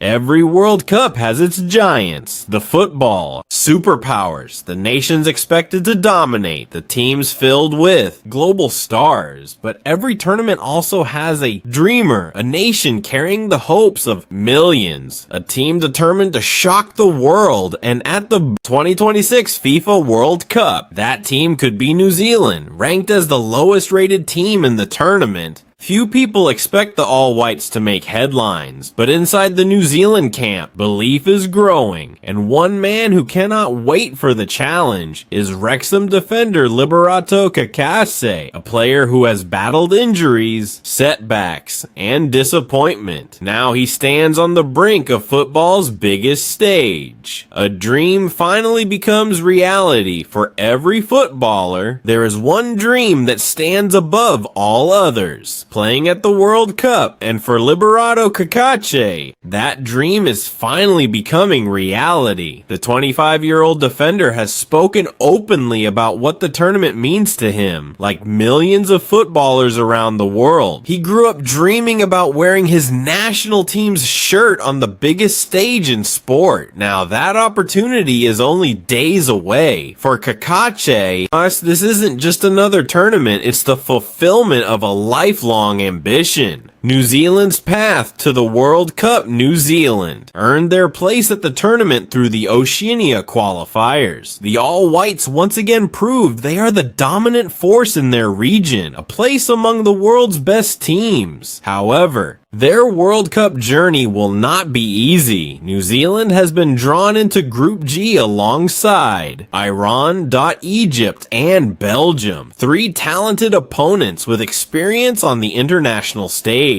Every World Cup has its giants, the football, superpowers, the nations expected to dominate, the teams filled with global stars. But every tournament also has a dreamer, a nation carrying the hopes of millions, a team determined to shock the world. And at the 2026 FIFA World Cup, that team could be New Zealand, ranked as the lowest rated team in the tournament. Few people expect the All Whites to make headlines, but inside the New Zealand camp, belief is growing, and one man who cannot wait for the challenge is Wrexham defender Liberato Cacace, a player who has battled injuries, setbacks, and disappointment. Now he stands on the brink of football's biggest stage. A dream finally becomes reality for every footballer. There is one dream that stands above all others: playing at the World Cup. And for Liberato Cacace, that dream is finally becoming reality. The 25-year-old defender has spoken openly about what the tournament means to him, like millions of footballers around the world. He grew up dreaming about wearing his national team's shirt on the biggest stage in sport. Now that opportunity is only days away. For Cacace, this isn't just another tournament, it's the fulfillment of a lifelong ambition. New Zealand's path to the World Cup. New Zealand earned their place at the tournament through the Oceania qualifiers. The All Whites once again proved they are the dominant force in their region, a place among the world's best teams. However, their World Cup journey will not be easy. New Zealand has been drawn into Group G alongside Iran, Egypt, and Belgium, three talented opponents with experience on the international stage.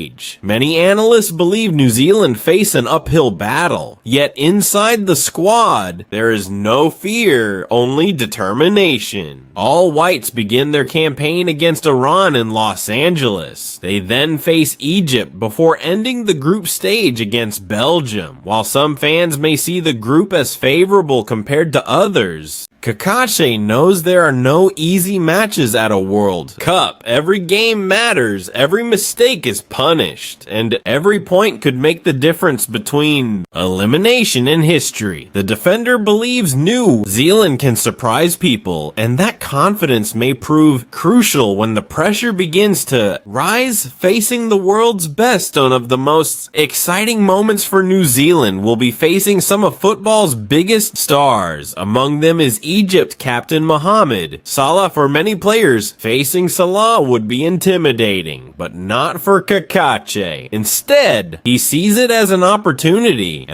Many analysts believe New Zealand face an uphill battle, yet inside the squad, there is no fear, only determination. All Whites begin their campaign against Iran in Los Angeles. They then face Egypt before ending the group stage against Belgium. While some fans may see the group as favorable compared to others, Cacace knows there are no easy matches at a World Cup. Every game matters, every mistake is punished, and every point could make the difference between elimination and history. The defender believes New Zealand can surprise people, and that confidence may prove crucial when the pressure begins to rise. Facing the world's best, one of the most exciting moments for New Zealand will be facing some of football's biggest stars. Among them is Egypt captain Mohamed Salah. For many players, facing Salah would be intimidating, but not for Cacace. Instead, he sees it as an opportunity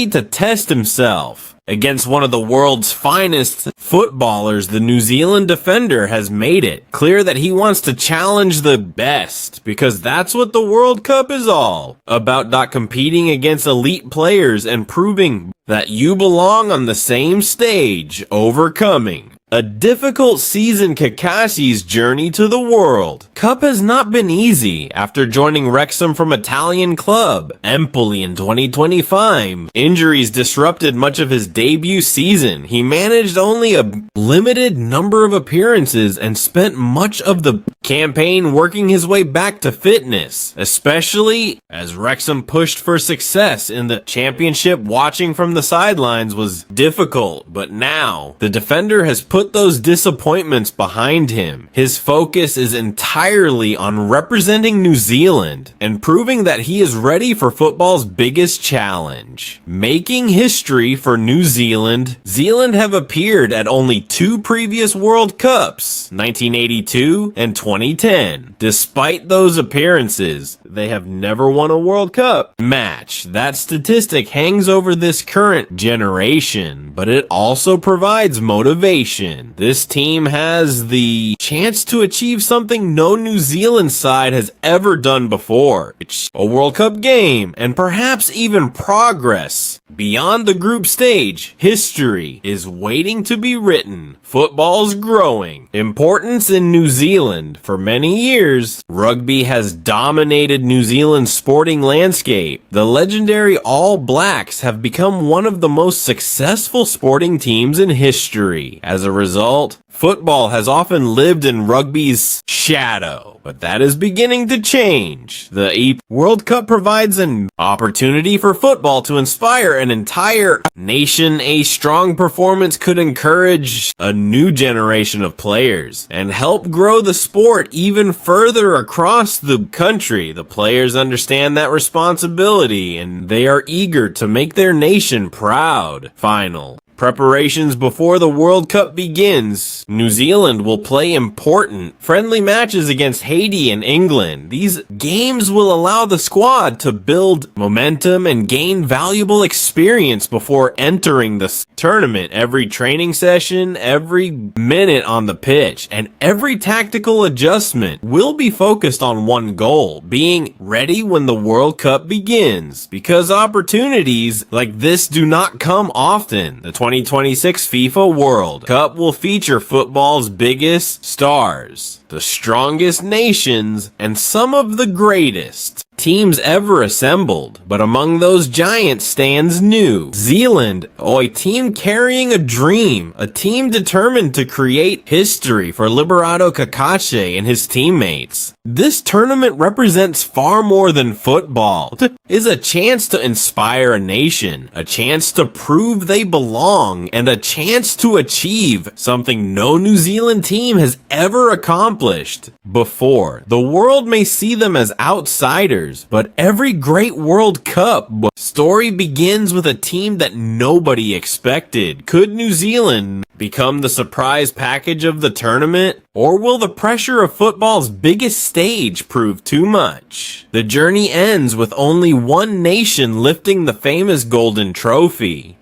to test himself. Against one of the world's finest footballers, the New Zealand defender has made it clear that he wants to challenge the best, because that's what the World Cup is all about, not competing against elite players and proving that you belong on the same stage, overcoming a difficult season. Cacace's journey to the World Cup has not been easy. After joining Wrexham from Italian club Empoli in 2025, injuries disrupted much of his debut season. He managed only a limited number of appearances and spent much of the campaign working his way back to fitness, especially as Wrexham pushed for success in the championship. Watching from the sidelines was difficult, but now the defender has put those disappointments behind him. His focus is entirely on representing New Zealand and proving that he is ready for football's biggest challenge. Making history for New Zealand. Zealand have appeared at only two previous World Cups, 1982 and 2010. Despite those appearances, they have never won a World Cup match. That statistic hangs over this current generation, but it also provides motivation. This team has the chance to achieve something no New Zealand side has ever done before. It's a World Cup game, and perhaps even progress. Beyond the group stage, history is waiting to be written. Football's growing. Importance in New Zealand. For many years, rugby has dominated New Zealand's sporting landscape. The legendary All Blacks have become one of the most successful sporting teams in history. As a result, football has often lived in rugby's shadow, but that is beginning to change. The FIFA World Cup provides an opportunity for football to inspire an entire nation. A strong performance could encourage a new generation of players and help grow the sport even further across the country. The players understand that responsibility and they are eager to make their nation proud. Final preparations before the World Cup begins. New Zealand will play important friendly matches against Haiti and England. These games will allow the squad to build momentum and gain valuable experience before entering the tournament. Every training session, every minute on the pitch, and every tactical adjustment will be focused on one goal: being ready when the World Cup begins. Because opportunities like this do not come often. The 2026 FIFA World Cup will feature football's biggest stars, the strongest nations, and some of the greatest teams ever assembled. But among those giants stands New Zealand, a team carrying a dream, a team determined to create history for Liberato Cacace and his teammates. This tournament represents far more than football. It is a chance to inspire a nation, a chance to prove they belong, and a chance to achieve something no New Zealand team has ever accomplished before. The world may see them as outsiders, but every great World Cup story begins with a team that nobody expected. Could New Zealand become the surprise package of the tournament? Or will the pressure of football's biggest stage prove too much? The journey ends with only one nation lifting the famous golden trophy.